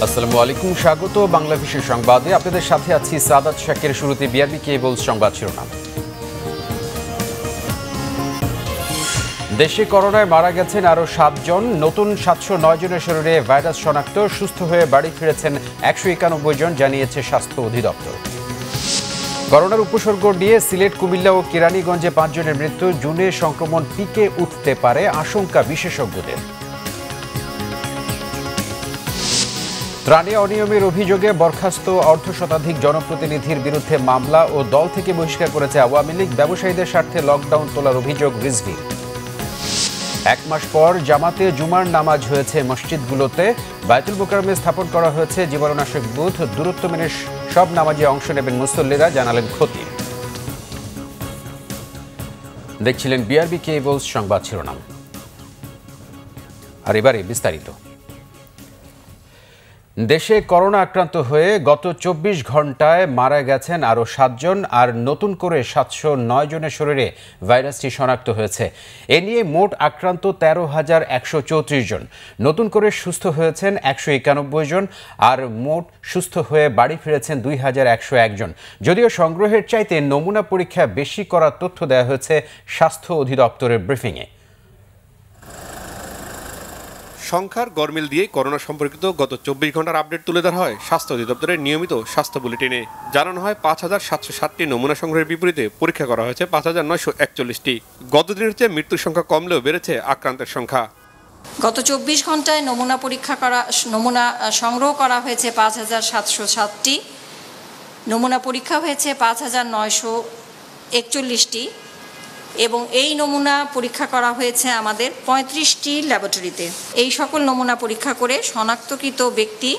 আসসালামু আলাইকুম, স্বাগত বাংলা ভিশন সংবাদে। আপনাদের সাথে আছি সাদাত শাকের। শুরুতে বিআরবি কেবল সংবাদ শিরোনাম। দেশে করোনায় মারা গেছেন আরও 7 জন। নতুন 709 জনের শরীরে ভাইরাস শনাক্ত। সুস্থ হয়ে বাড়ি ফিরেছেন 191 জন, জানিয়েছে স্বাস্থ্য অধিদপ্তর। করোনার উপসর্গ নিয়ে সিলেট, কুমিল্লা ও কেরানীগঞ্জে 5 জনের মৃত্যু। জুনে সংক্রমণ পিকে উঠতে পারে, আশঙ্কা বিশেষজ্ঞদের। ত্রাণে অনিয়মের অভিযোগে বরখাস্ত অর্ধশতাধিক জনপ্রতিনিধির বিরুদ্ধে মামলা ও দল থেকে বহিষ্কার করেছে আওয়ামী লীগ। ব্যবসায়ীদের স্বার্থে লকডাউন তোলার অভিযোগ রিজভি। 1 মাস পর জামাতে জুমার নামাজ হয়েছে মসজিদগুলোতে। বায়তুল মোকাররমে স্থাপন করা হয়েছে জীবাণুনাশক বুথ। দূরত্ব মেনে সব নামাজে অংশ নেবেন মুসল্লিরা, জানালেন খতিব। দেখছিলেন বিআরবি কেবলস সংবাদ শিরোনাম। আর এবারে বিস্তারিত। দেশে করোনা আক্রান্ত হয়ে গত 24 ঘন্টায় মারা গেছেন আরও 7 জন, আর নতুন করে 709 জনের শরীরে ভাইরাসটি শনাক্ত হয়েছে। এ নিয়ে মোট আক্রান্ত 13,134 জন। নতুন করে সুস্থ হয়েছেন 191 জন, আর মোট সুস্থ হয়ে বাড়ি ফিরেছেন 2,101 জন। যদিও সংগ্রহের চাইতে নমুনা পরীক্ষা বেশি করার তথ্য দেওয়া হয়েছে স্বাস্থ্য অধিদপ্তরের ব্রিফিংয়ে। সংখ্যার গরমিল দিয়ে করোনা সম্পর্কিত গত 24 ঘন্টার আপডেট তুলে ধরা হয় স্বাস্থ্য অধিদপ্তরের নিয়মিত স্বাস্থ্য বুলেটিনে। জানানো হয় 5,760টি নমুনা সংগ্রহের বিপরীতে পরীক্ষা করা হয়েছে 5,941টি। গত দিনের চেয়ে মৃত্যুর সংখ্যা কমলেও বেড়েছে আক্রান্তের সংখ্যা। গত 24 ঘন্টায় নমুনা সংগ্রহ করা হয়েছে 5,760টি। নমুনা পরীক্ষা হয়েছে 5,941টি এবং এই নমুনা পরীক্ষা করা হয়েছে আমাদের 35টি ল্যাবরেটরিতে। এই সকল নমুনা পরীক্ষা করে শনাক্তকৃত ব্যক্তি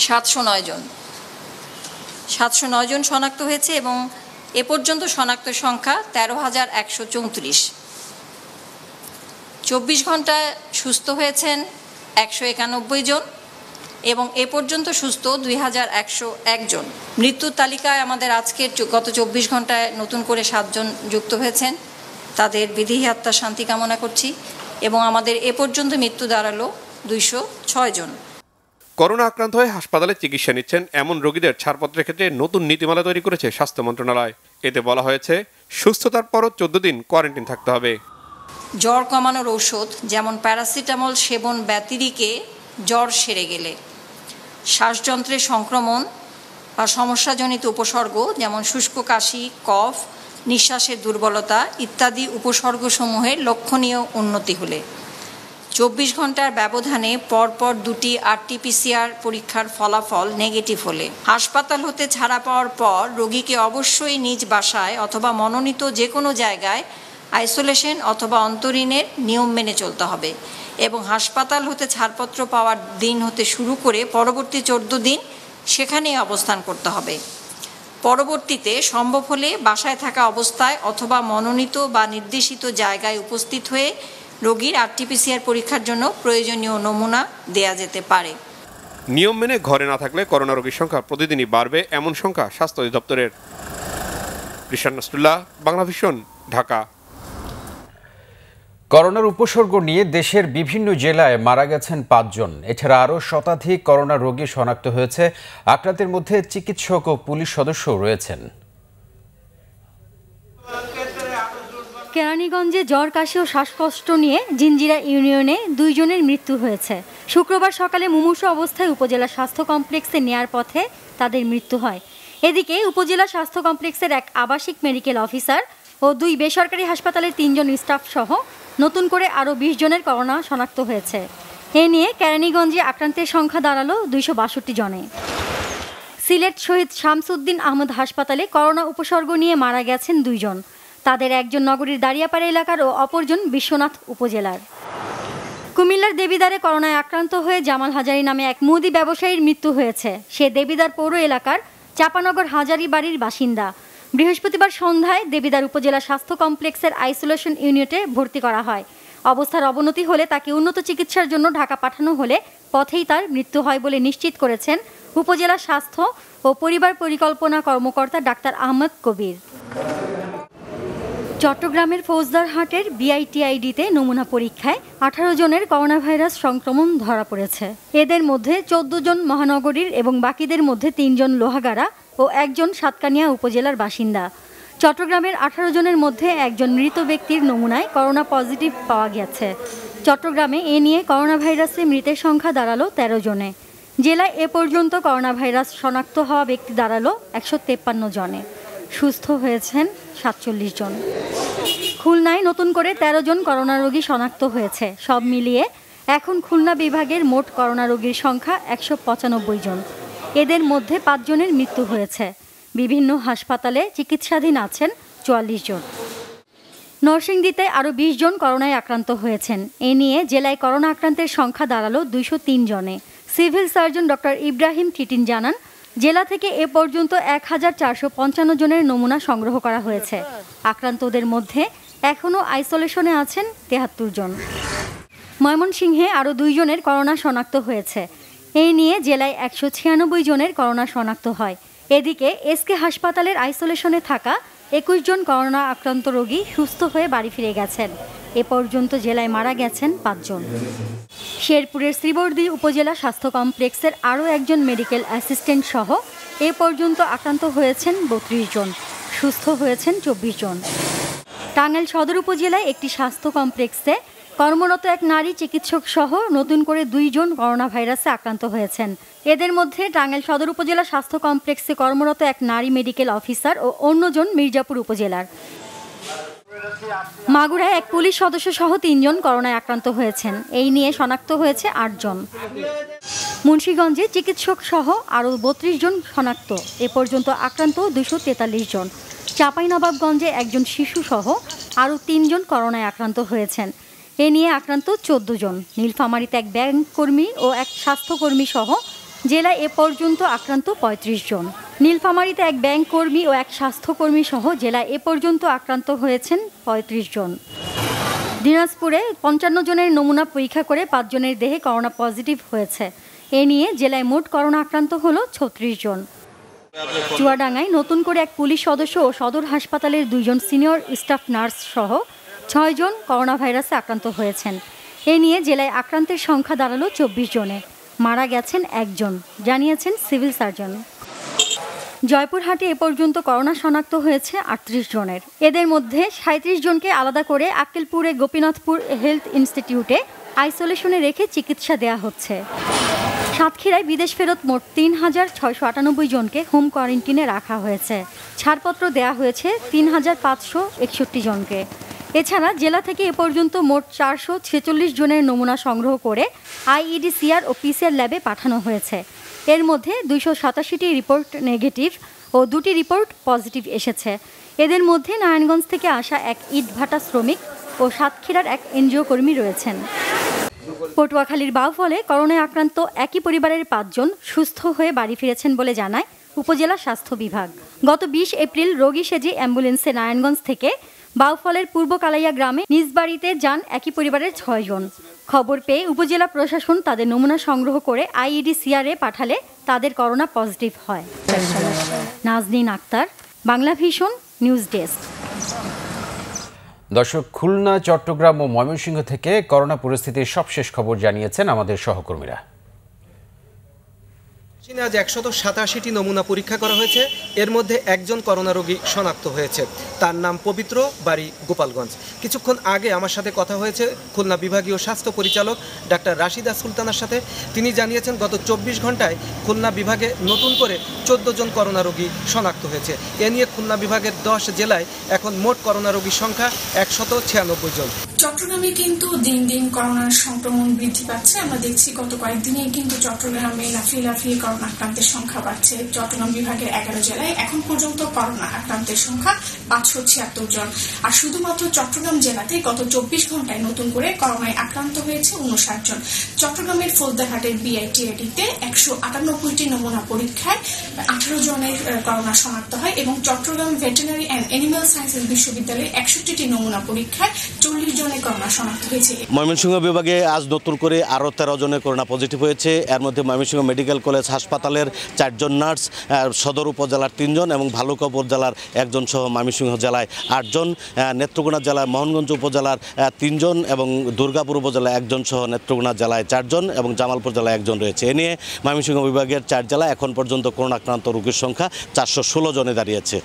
709 জন। 709 জন শনাক্ত হয়েছে এবং এ পর্যন্ত শনাক্ত সংখ্যা 13,134। 24 ঘন্টায় সুস্থ হয়েছেন 191 জন এবং এ পর্যন্ত সুস্থ 2,101 জন। মৃত্যুর তালিকায় আমাদের আজকে গত 24 ঘন্টায় নতুন করে 7 জন যুক্ত হয়েছেন। তাদের বিদেহী আত্মার শান্তি কামনা করছি এবং আমাদের এ পর্যন্ত মৃত্যু দাঁড়ালো 206 জন। করোনা আক্রান্ত হয়ে হাসপাতালে চিকিৎসা নিচ্ছেন এমন রোগীদের ছাড়পত্রের ক্ষেত্রে নতুন নীতিমালা তৈরি করেছে স্বাস্থ্য মন্ত্রণালয়। এতে বলা হয়েছে সুস্থতার পরও 14 দিন কোয়ারেন্টাইন থাকতে হবে। জ্বর কমানোর ঔষধ যেমন প্যারাসিটামল সেবন ব্যতিরেকে জ্বর সেরে গেলে, শ্বাসযন্ত্রের সংক্রমণ বা সমস্যাজনিত উপসর্গ যেমন শুষ্ক কাশি, কফ, নিঃশ্বাসের দুর্বলতা ইত্যাদি উপসর্গসমূহের লক্ষণীয় উন্নতি হলে, 24 ঘন্টার ব্যবধানে পরপর 2টি RT-PCR পরীক্ষার ফলাফল নেগেটিভ হলে, হাসপাতাল হতে ছাড়া পাওয়ার পর রোগীকে অবশ্যই নিজ বাসায় অথবা মনোনীত যে কোনো জায়গায় আইসোলেশন অথবা অন্তরীণের নিয়ম মেনে চলতে হবে এবং হাসপাতাল হতে ছাড়পত্র পাওয়ার দিন হতে শুরু করে পরবর্তী 14 দিন সেখানেই অবস্থান করতে হবে। পরবর্তীতে সম্ভব হলে বাসায় থাকা অবস্থায় অথবা মনোনীত বা নির্দেশিত জায়গায় উপস্থিত হয়ে রোগীর RT-PCR পরীক্ষার জন্য প্রয়োজনীয় নমুনা দেয়া যেতে পারে। নিয়ম মেনে ঘরে না থাকলে করোনা রোগীর সংখ্যা প্রতিদিনই বাড়বে, এমন সংখ্যা স্বাস্থ্য অধিদপ্তরের। রিশান নাসরুল্লাহ, বাংলা ভিশন, ঢাকা। করোনার উপসর্গ নিয়ে দেশের বিভিন্ন জেলায় মারা গেছেন 5 জন। এছাড়া আরও শতাধিক করোনা রোগী শনাক্ত হয়েছে। আক্রান্তের মধ্যে চিকিৎসক ও পুলিশ সদস্যও রয়েছেন। কেরানীগঞ্জে জ্বর, কাশি ও শ্বাসকষ্ট নিয়ে জিঞ্জিরা ইউনিয়নে 2 জনের মৃত্যু হয়েছে। শুক্রবার সকালে মুমূর্ষু অবস্থায় উপজেলা স্বাস্থ্য কমপ্লেক্সে নেয়ার পথে তাদের মৃত্যু হয়। এদিকে উপজেলা স্বাস্থ্য কমপ্লেক্সের এক আবাসিক মেডিকেল অফিসার ও 2 বেসরকারি হাসপাতালের 3 জন স্টাফ সহ নতুন করে আরও 20 জনের করোনা শনাক্ত হয়েছে। এ নিয়ে কেরানীগঞ্জে আক্রান্তের সংখ্যা দাঁড়ালো 262 জনে। সিলেট শহীদ শামসুদ্দিন আহমদ হাসপাতালে করোনা উপসর্গ নিয়ে মারা গেছেন 2 জন। তাদের একজন নগরীর দাঁড়িয়াপাড়া এলাকার ও অপরজন বিশ্বনাথ উপজেলার। কুমিল্লার দেবিদারে করোনায় আক্রান্ত হয়ে জামাল হাজারি নামে এক মুদি ব্যবসায়ীর মৃত্যু হয়েছে। সে দেবিদার পৌর এলাকার চাপানগর হাজারি বাড়ির বাসিন্দা। বৃহস্পতিবার সন্ধ্যায় দেবিদার উপজেলা স্বাস্থ্য কমপ্লেক্সের আইসোলেশন ইউনিটে ভর্তি করা হয়। অবস্থার অবনতি হলে তাকে উন্নত চিকিৎসার জন্য ঢাকা পাঠানো হলে পথেই তার মৃত্যু হয় বলে নিশ্চিত করেছেন উপজেলা স্বাস্থ্য ও পরিবার পরিকল্পনা কর্মকর্তা ডাক্তার আহমদ কবির। চট্টগ্রামের ফৌজদারহাটের বিআইটিআইডিতে নমুনা পরীক্ষায় 18 জনের করোনা ভাইরাস সংক্রমণ ধরা পড়েছে। এদের মধ্যে 14 জন মহানগরীর এবং বাকিদের মধ্যে 3 জন লোহাগাড়া ও 1 জন সাতকানিয়া উপজেলার বাসিন্দা। চট্টগ্রামের 18 জনের মধ্যে একজন মৃত ব্যক্তির নমুনায় করোনা পজিটিভ পাওয়া গেছে। চট্টগ্রামে এ নিয়ে করোনা ভাইরাসে মৃতের সংখ্যা দাঁড়ালো 13 জনে। জেলায় এ পর্যন্ত করোনা ভাইরাস শনাক্ত হওয়া ব্যক্তি দাঁড়ালো 153 জনে। সুস্থ হয়েছেন 47 জন। খুলনায় নতুন করে 13 জন করোনা রোগী শনাক্ত হয়েছে। সব মিলিয়ে এখন খুলনা বিভাগের মোট করোনা রোগীর সংখ্যা 195 জন। এদের মধ্যে 5 জনের মৃত্যু হয়েছে। বিভিন্ন হাসপাতালে চিকিৎসাধীন আছেন 44 জন। নরসিংদীতে আরও 20 জন করোনায় আক্রান্ত হয়েছেন। এ নিয়ে জেলায় করোনা আক্রান্তের সংখ্যা দাঁড়ালো 203 জনে। সিভিল সার্জন ডক্টর ইব্রাহিম টিটিন জানান, জেলা থেকে এ পর্যন্ত 1455 জনের নমুনা সংগ্রহ করা হয়েছে। আক্রান্তদের মধ্যে এখনও আইসোলেশনে আছেন 73 জন। ময়মনসিংহে আরও 2 জনের করোনা শনাক্ত হয়েছে। এই নিয়ে জেলায় 196 জনের করোনা শনাক্ত হয়। এদিকে এসকে হাসপাতালের আইসোলেশনে থাকা 21 জন করোনা আক্রান্ত রোগী সুস্থ হয়ে বাড়ি ফিরে গেছেন। এ পর্যন্ত জেলায় মারা গেছেন 5 জন। শেরপুরের শ্রীবর্দী উপজেলা স্বাস্থ্য কমপ্লেক্সের আরও একজন মেডিকেল অ্যাসিস্ট্যান্ট সহ এ পর্যন্ত আক্রান্ত হয়েছেন 32 জন, সুস্থ হয়েছেন 24 জন। টাঙ্গাইল সদর উপজেলায় একটি স্বাস্থ্য কমপ্লেক্সে কর্মরত এক নারী চিকিৎসক সহ নতুন করে 2 জন করোনা ভাইরাসে আক্রান্ত হয়েছেন। এদের মধ্যে টাঙ্গাইল সদর উপজেলা স্বাস্থ্য কমপ্লেক্সে কর্মরত এক নারী মেডিকেল অফিসার ও অন্যজন মির্জাপুর উপজেলার। মাগুরায় এক পুলিশ সদস্য সহ 3 জন করোনায় আক্রান্ত হয়েছেন। এই নিয়ে শনাক্ত হয়েছে 8 জন। মুন্সিগঞ্জে চিকিৎসক সহ আরও 32 জন শনাক্ত। এ পর্যন্ত আক্রান্ত 243 জন। চাঁপাইনবাবগঞ্জে একজন শিশু সহ আরও 3 জন করোনায় আক্রান্ত হয়েছেন। এ নিয়ে আক্রান্ত 14 জন। নীলফামারীতে এক ব্যাংক কর্মী ও এক স্বাস্থ্যকর্মী সহ জেলায় এ পর্যন্ত আক্রান্ত 35 জন। নীলফামারীতে এক ব্যাংক কর্মী ও এক স্বাস্থ্যকর্মী সহ জেলায় এ পর্যন্ত আক্রান্ত হয়েছেন 35 জন। দিনাজপুরে 55 জনের নমুনা পরীক্ষা করে 5 জনের দেহে করোনা পজিটিভ হয়েছে। এ নিয়ে জেলায় মোট করোনা আক্রান্ত হলো 36 জন। চুয়াডাঙ্গায় নতুন করে এক পুলিশ সদস্য ও সদর হাসপাতালের 2 জন সিনিয়র স্টাফ নার্স সহ 6 জন করোনা ভাইরাসে আক্রান্ত হয়েছেন। এ নিয়ে জেলায় আক্রান্তের সংখ্যা দাঁড়ালো 24 জনে। মারা গেছেন 1 জন, জানিয়েছেন সিভিল সার্জন। জয়পুরহাটে এ পর্যন্ত করোনা শনাক্ত হয়েছে 38 জনের। এদের মধ্যে 37 জনকে আলাদা করে আক্কেলপুরে গোপীনাথপুর হেলথ ইনস্টিটিউটে আইসোলেশনে রেখে চিকিৎসা দেওয়া হচ্ছে। সাতক্ষীরায় বিদেশ ফেরত মোট 3698 জনকে হোম কোয়ারেন্টিনে রাখা হয়েছে। ছাড়পত্র দেওয়া হয়েছে 3561 জনকে। এছাড়া জেলা থেকে এ পর্যন্ত মোট 446 জনের নমুনা সংগ্রহ করে আইইডিসিআর ও পিসিআর ল্যাবে পাঠানো হয়েছে। এর মধ্যে 287টি রিপোর্ট নেগেটিভ ও 2টি রিপোর্ট পজিটিভ এসেছে। এদের মধ্যে নারায়ণগঞ্জ থেকে আসা এক ইটভাটা শ্রমিক ও সাতক্ষীরার এক এনজিও কর্মী রয়েছেন। পটুয়াখালীর বাউফলে করোনায় আক্রান্ত একই পরিবারের 5 জন সুস্থ হয়ে বাড়ি ফিরেছেন বলে জানায় উপজেলা স্বাস্থ্য বিভাগ। গত 20 এপ্রিল রোগী সেজে অ্যাম্বুলেন্সে নারায়ণগঞ্জ থেকে বাউফলের পূর্ব কালাইয়া গ্রামে নিজ বাড়িতে যান একই পরিবারের 6 জন। খবর পেয়ে উপজেলা প্রশাসন তাদের নমুনা সংগ্রহ করে আইইডিসিআরে পাঠালে তাদের করোনা পজিটিভ হয়। Nazneen Akter, Bangla Vision, news desk. দর্শক, খুলনা, চট্টগ্রাম ও ময়মনসিংহ থেকে করোনা পরিস্থিতির সবশেষ খবর জানিয়েছেন আমাদের সহকর্মীরা। চীনে আজ 187টি নমুনা পরীক্ষা করা হয়েছে। এর মধ্যে 1 জন করোনা রোগী শনাক্ত হয়েছে। তার নাম পবিত্র, বাড়ি গোপালগঞ্জ। কিছুক্ষণ আগে আমার সাথে কথা হয়েছে খুলনা বিভাগীয় স্বাস্থ্য পরিচালক ডাক্তার রাশিদা সুলতানার সাথে। তিনি জানিয়েছেন গত 24 ঘন্টায় খুলনা বিভাগে নতুন করে 14 জন করোনা রোগী শনাক্ত হয়েছে। এ নিয়ে খুলনা বিভাগের 10 জেলায় এখন মোট করোনা রোগীর সংখ্যা 196 জন। চট্টগ্রামে কিন্তু দিন দিন করোনার সংক্রমণ বৃদ্ধি পাচ্ছে। আমরা দেখছি গত কয়েকদিনে কিন্তু চট্টগ্রামে লাফিয়ে লাফিয়ে করোনা আক্রান্তের সংখ্যা বাড়ছে। চট্টগ্রাম বিভাগের 11 জেলায় এখন পর্যন্ত করোনা আক্রান্তের সংখ্যা 576 জন। আর শুধুমাত্র চট্টগ্রাম জেলাতে গত 24 ঘন্টায় নতুন করে করোনায় আক্রান্ত হয়েছে 59 জন। চট্টগ্রামের ফৌজদারহাটের বিআইটিআইডিতে 198টি নমুনা পরীক্ষায় 18 জনের করোনা শনাক্ত হয় এবং Chattogram veterinary and animal sciences বিশ্ববিদ্যালয়ে 61টি নমুনা পরীক্ষায় 40 জন জনের করোনা শনাক্ত হয়েছে। ময়মনসিংহ বিভাগে আজ নতুন করে আরও 13 জনের করোনা পজিটিভ হয়েছে। এর মধ্যে ময়মনসিংহ মেডিকেল কলেজ হাসপাতালের 4 জন নার্স, সদর উপজেলার 3 জন এবং ভালুকা উপজেলার 1 জন সহ ময়মনসিংহ জেলায় 8 জন, নেত্রকোনা জেলায় মোহনগঞ্জ উপজেলার 3 জন এবং দুর্গাপুর উপজেলায় 1 জন সহ নেত্রকোনা জেলায় 4 জন এবং জামালপুর জেলায় 1 জন রয়েছে। এ নিয়ে ময়মনসিংহ বিভাগের 4 জেলায় এখন পর্যন্ত করোনা আক্রান্ত রোগীর সংখ্যা 416 জনে দাঁড়িয়েছে।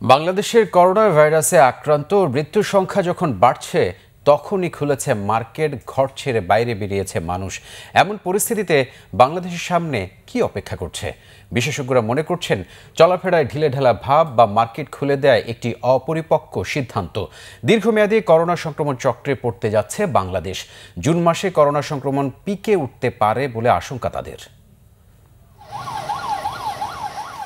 বাংলাদেশের করোনা ভাইরাসে আক্রান্ত ও মৃত্যুর সংখ্যা যখন বাড়ছে তখনই খুলেছে মার্কেট, ঘর ছেড়ে বাইরে বেরিয়েছে মানুষ। এমন পরিস্থিতিতে বাংলাদেশের সামনে কি অপেক্ষা করছে? বিশেষজ্ঞরা মনে করছেন চলাফেরায় ঢিলেঢালা ভাব বা মার্কেট খুলে দেয় একটি অপরিপক্ক সিদ্ধান্ত। দীর্ঘমেয়াদী করোনা সংক্রমণ চক্রে পড়তে যাচ্ছে বাংলাদেশ। জুন মাসে করোনা সংক্রমণ পিকে উঠতে পারে বলে আশঙ্কা তাদের।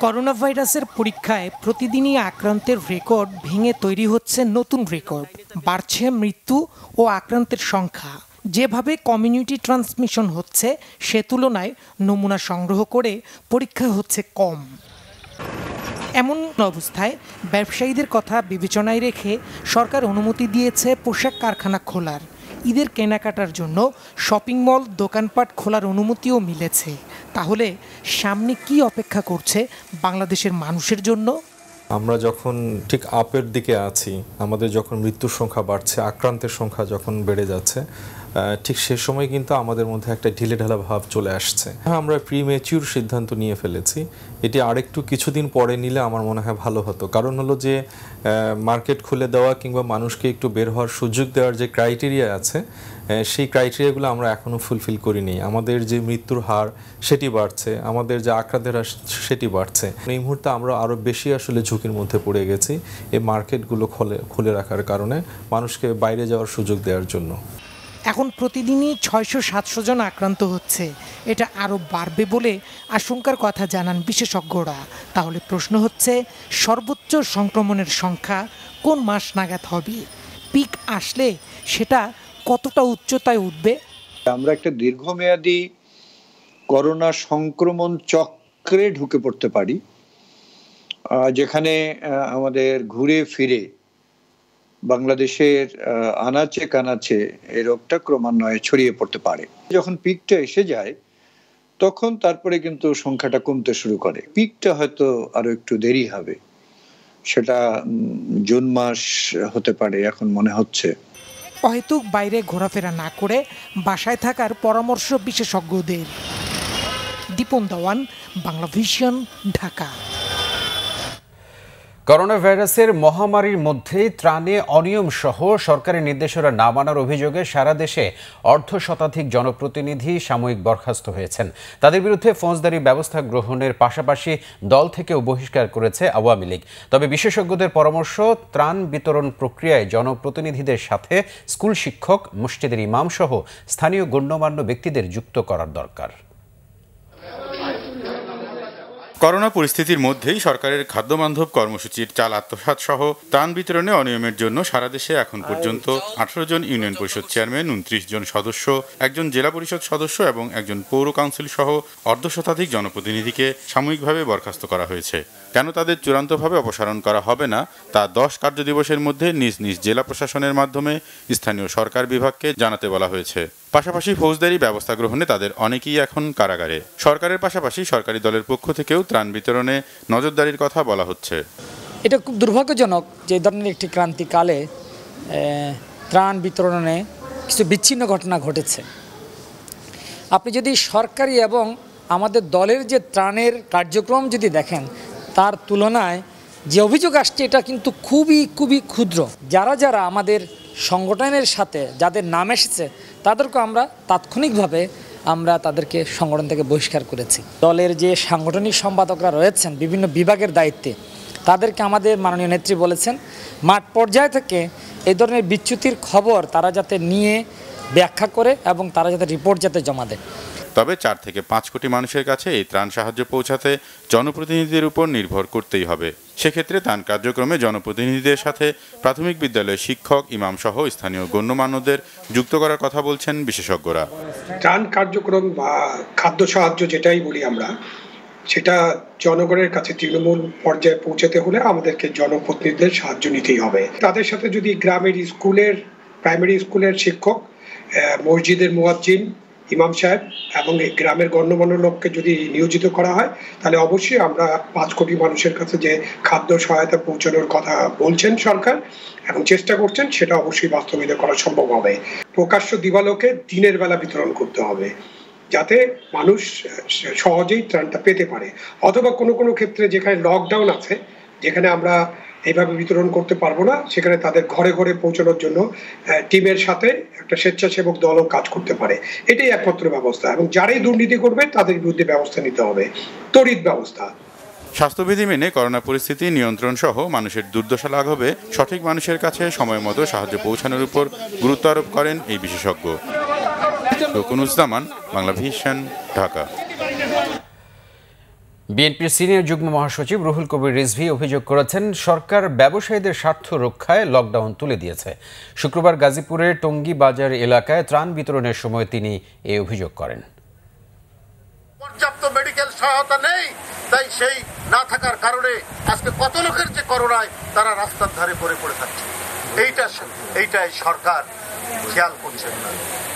করোনা ভাইরাসের পরীক্ষায় প্রতিদিনই আক্রান্তের রেকর্ড ভেঙে তৈরি হচ্ছে নতুন রেকর্ড। বাড়ছে মৃত্যু ও আক্রান্তের সংখ্যা। যেভাবে কমিউনিটি ট্রান্সমিশন হচ্ছে সে তুলনায় নমুনা সংগ্রহ করে পরীক্ষা হচ্ছে কম। এমন অবস্থায় ব্যবসায়ীদের কথা বিবেচনায় রেখে সরকার অনুমতি দিয়েছে পোশাক কারখানা খোলার। ঈদের কেনাকাটার জন্য শপিং মল, দোকানপাট খোলার অনুমতিও মিলেছে। তাহলে সামনে কি অপেক্ষা করছে বাংলাদেশের মানুষের জন্য? আমরা যখন ঠিক আপের দিকে আছি, আমাদের যখন মৃত্যুর সংখ্যা বাড়ছে, আক্রান্তের সংখ্যা যখন বেড়ে যাচ্ছে, ঠিক সে সময় কিন্তু আমাদের মধ্যে একটা ঢিলেঢালা ভাব চলে আসছে। আমরা প্রিমেচিউর সিদ্ধান্ত নিয়ে ফেলেছি। এটি আরেকটু কিছুদিন পরে নিলে আমার মনে হয় ভালো হতো। কারণ হলো যে মার্কেট খুলে দেওয়া কিংবা মানুষকে একটু বের হওয়ার সুযোগ দেওয়ার যে ক্রাইটেরিয়া আছে, সেই ক্রাইটেরিয়াগুলো আমরা এখনও ফুলফিল করিনি। আমাদের যে মৃত্যুর হার সেটি বাড়ছে, আমাদের যে আক্রান্তের হার সেটি বাড়ছে। এই মুহূর্তে আমরা আরও বেশি আসলে ঝুঁকির মধ্যে পড়ে গেছি এই মার্কেটগুলো খুলে রাখার কারণে, মানুষকে বাইরে যাওয়ার সুযোগ দেওয়ার জন্য। এখন প্রতিদিনই 600-700 জন আক্রান্ত হচ্ছে। এটা আরও বাড়বে বলে আশঙ্কার কথা জানান বিশেষজ্ঞরা। তাহলে প্রশ্ন হচ্ছে, সর্বোচ্চ সংক্রমণের সংখ্যা কোন মাস নাগাদ হবে? পিক আসলে সেটা কতটা উচ্চতায় উঠবে? আমরা একটা দীর্ঘমেয়াদী করোনা সংক্রমণ চক্রে ঢুকে পড়তে পারি, যেখানে আমাদের ঘুরে ফিরে বাংলাদেশের আনাচে কানাচে এই রোগটা ক্রমান্বয়ে ছড়িয়ে পড়তে পারে। যখন পিকটা এসে যায় তখন তারপরে কিন্তু সংখ্যাটা কমতে শুরু করে। পিকটা হয়তো আরো একটু দেরি হবে, সেটা জুন মাস হতে পারে এখন মনে হচ্ছে। অহেতুক বাইরে ঘোরাফেরা না করে বাসায় থাকার পরামর্শ বিশেষজ্ঞদের। দীপন দেওয়ান, বাংলা ভিশন, ঢাকা। করোনা ভাইরাসের মহামারীর মধ্যেই ত্রাণে অনিয়ম সহ সরকারি নির্দেশনা না মানার অভিযোগে সারা দেশে 1/2 জনপ্রতিনিধি সাময়িক বরখাস্ত হয়েছেন। তাদের বিরুদ্ধে ফৌজদারি ব্যবস্থা গ্রহণের পাশাপাশি দল থেকেও বহিষ্কার করেছে আওয়ামী লীগ। তবে বিশেষজ্ঞদের পরামর্শ, ত্রাণ বিতরণ প্রক্রিয়ায় জনপ্রতিনিধিদের সাথে স্কুল শিক্ষক, মসজিদের ইমাম সহ স্থানীয় গণ্যমান্য ব্যক্তিদের যুক্ত করার দরকার। করোনা পরিস্থিতির মধ্যেই সরকারের খাদ্যবান্ধব কর্মসূচির চাল আত্মসাৎ সহ ত্রাণ বিতরণে অনিয়মের জন্য সারা দেশে এখন পর্যন্ত 18 জন ইউনিয়ন পরিষদ চেয়ারম্যান, 29 জন সদস্য, 1 জন জেলা পরিষদ সদস্য এবং 1 জন পৌর কাউন্সিল সহ 1/2 জনপ্রতিনিধিকে সাময়িকভাবে বরখাস্ত করা হয়েছে। কেন তাদের চূড়ান্তভাবে অপসারণ করা হবে না তা 10 কার্যদিবসের মধ্যে নিজ নিজ জেলা প্রশাসনের মাধ্যমে স্থানীয় সরকার বিভাগকে জানাতে বলা হয়েছে। পাশাপাশি ফৌজদারি ব্যবস্থা গ্রহণে তাদের অনেকেই এখন কারাগারে। সরকারের পাশাপাশি সরকারি দলের পক্ষ থেকেও ত্রাণ বিতরণে নজরদারির কথা বলা হচ্ছে। এটা খুব দুর্ভাগ্যজনক যে এই ধরনের একটি ক্রান্তিকালে ত্রাণ বিতরণে কিছু বিচ্ছিন্ন ঘটনা ঘটেছে। আপনি যদি সরকারি এবং আমাদের দলের যে ত্রাণের কার্যক্রম যদি দেখেন, তার তুলনায় যে অভিযোগ আসছে এটা কিন্তু খুবই ক্ষুদ্র। যারা আমাদের সংগঠনের সাথে যাদের নাম এসেছে তাদেরকে আমরা তাৎক্ষণিকভাবে তাদেরকে সংগঠন থেকে বহিষ্কার করেছি। দলের যে সাংগঠনিক সম্পাদকরা রয়েছেন বিভিন্ন বিভাগের দায়িত্বে, তাদেরকে আমাদের মাননীয় নেত্রী বলেছেন মাঠ পর্যায় থেকে এই ধরনের বিচ্যুতির খবর তারা যাতে নিয়ে ব্যাখ্যা করে এবং তারা যাতে রিপোর্ট যাতে জমা দেয়। তবে 4 থেকে 5 কোটি মানুষের কাছে এই ত্রাণ সাহায্য পৌঁছাতে জনপ্রতিনিধিদের উপর নির্ভর করতেই হবে। সেক্ষেত্রে ত্রাণ কার্যক্রমে জনপ্রতিনিধিদের সাথে প্রাথমিক বিদ্যালয়ের শিক্ষক, ইমাম সহ স্থানীয় গণ্যমান্যদের যুক্ত করার কথা বলছেন বিশেষজ্ঞরা। ত্রাণ কার্যক্রম বা খাদ্য সাহায্য যেটাই বলি আমরা, সেটা জনগণের কাছে তৃণমূল পর্যায়ে পৌঁছাতে হলে আমাদেরকে জনপ্রতিনিধিদের সাহায্য নিতেই হবে। তাদের সাথে যদি গ্রামের স্কুলের, প্রাইমারি স্কুলের শিক্ষক, মসজিদের মুয়াজ্জিন, ইমাম সাহেব এবং এই গ্রামের গণ্যমান্য লোককে যদি নিয়োজিত করা হয়, তাহলে অবশ্যই আমরা 5 কোটি মানুষের কাছে যে খাদ্য সহায়তা পৌঁছানোর কথা বলছেন সরকার এবং চেষ্টা করছেন, সেটা অবশ্যই বাস্তবায়িত করা সম্ভব হবে। প্রকাশ্য দিবালোকে দিনের বেলা বিতরণ করতে হবে, যাতে মানুষ সহজেই ত্রাণটা পেতে পারে। অথবা কোনো কোনো ক্ষেত্রে যেখানে লকডাউন আছে, যেখানে আমরা এইভাবে বিতরণ করতে পারবো না, সেখানে তাদের ঘরে ঘরে পৌঁছানোর জন্য টিমের সাথে একটা স্বেচ্ছাসেবক দলও কাজ করতে পারে। এটাই একমাত্র ব্যবস্থা, এবং যারাই দুর্নীতি করবে তাদের বিরুদ্ধে ব্যবস্থা নিতে হবে, তড়িৎ ব্যবস্থা। স্বাস্থ্যবিধি মেনে করোনা পরিস্থিতি নিয়ন্ত্রণ সহ মানুষের দুর্দশা লাঘবে সঠিক মানুষের কাছে সময় মতো সাহায্য পৌঁছানোর উপর গুরুত্ব আরোপ করেন এই বিশেষজ্ঞ। রকুনুজ্জামান, বাংলা ভিশন, ঢাকা। বিএনপির সিনিয়র যুগ্ম মহাসচিব রুহুল কবির রিজভী অভিযোগ করেছেন, সরকার ব্যবসায়ীদের স্বার্থ রক্ষায় লকডাউন তুলে দিয়েছে। শুক্রবার গাজীপুরের টঙ্গী বাজার এলাকায় ত্রাণ বিতরণের সময় তিনি এই অভিযোগ করেন। পর্যাপ্ত মেডিকেল সহায়তা নেই, তাই সেই না থাকার কারণে আজকে কত লোকের যে করোনায় তারা রাস্তার ধারে পড়ে থাকছে। এইটাই সরকার খেয়াল করছেন না,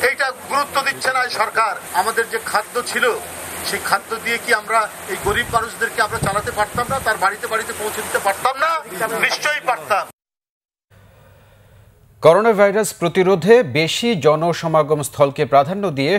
এইটা গুরুত্ব দিচ্ছে না সরকার। আমাদের যে খাদ্য ছিল, সেই খাদ্য দিয়ে কি আমরা এই গরিব মানুষদেরকে আমরা চালাতে পারতাম না? তার বাড়িতে বাড়িতে পৌঁছে দিতে পারতাম না? নিশ্চয়ই পারতাম। করোনা ভাইরাস প্রতিরোধে বেশি জনসমাগম স্থলকে প্রাধান্য দিয়ে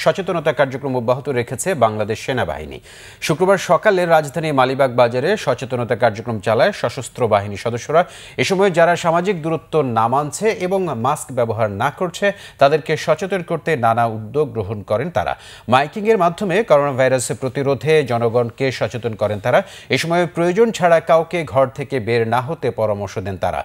সচেতনতা কার্যক্রম অব্যাহত রেখেছে বাংলাদেশ সেনাবাহিনী। শুক্রবার সকালে রাজধানী মালিবাগ বাজারে সচেতনতা কার্যক্রম চালায় সশস্ত্র বাহিনী সদস্যরা। এ সময় যারা সামাজিক দূরত্ব না মানছে এবং মাস্ক ব্যবহার না করছে, তাদেরকে সচেতন করতে নানা উদ্যোগ গ্রহণ করেন তারা। মাইকিংয়ের মাধ্যমে করোনা ভাইরাস প্রতিরোধে জনগণকে সচেতন করেন তারা। এ সময় প্রয়োজন ছাড়া কাউকে ঘর থেকে বের না হতে পরামর্শ দেন তারা।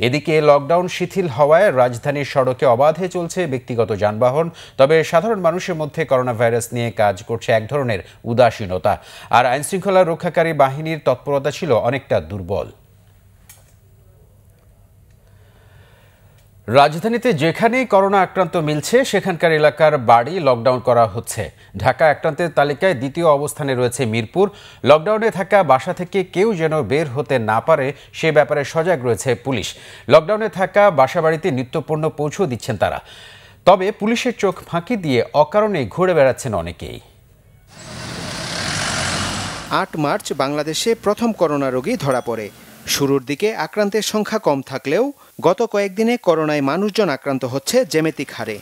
এদিকে লকডাউন শিথিল হওয়ায় রাজধানীর সড়কে অবাধে চলছে ব্যক্তিগত যানবাহন। তবে সাধারণ মানুষের মধ্যে করোনা ভাইরাস নিয়ে কাজ করছে এক ধরনের উদাসীনতা, আর আইনশৃঙ্খলা রক্ষাকারী বাহিনীর তৎপরতা ছিল অনেকটা দুর্বল। রাজধানীতে যেখানেই করোনা আক্রান্ত মিলছে, সেখানকার এলাকার বাড়ি লকডাউন করা হচ্ছে। ঢাকা আক্রান্তের তালিকায় দ্বিতীয় অবস্থানে রয়েছে মিরপুর। লকডাউনে থাকা বাসা থেকে কেউ যেন বের হতে না পারে, সে ব্যাপারে সজাগ রয়েছে পুলিশ। লকডাউনে থাকা বাসাবাড়িতে নিত্যপণ্য পৌঁছে দিচ্ছেন তারা। তবে পুলিশের চোখ ফাঁকি দিয়ে অকারণে ঘুরে বেড়াচ্ছেন অনেকেই। 8 মার্চ বাংলাদেশে প্রথম করোনা রোগী ধরা পড়ে। শুরুর দিকে আক্রান্তের সংখ্যা কম থাকলেও গত কয়েকদিনে করোনায় মানুষজন আক্রান্ত হচ্ছে জ্যামিতিক হারে।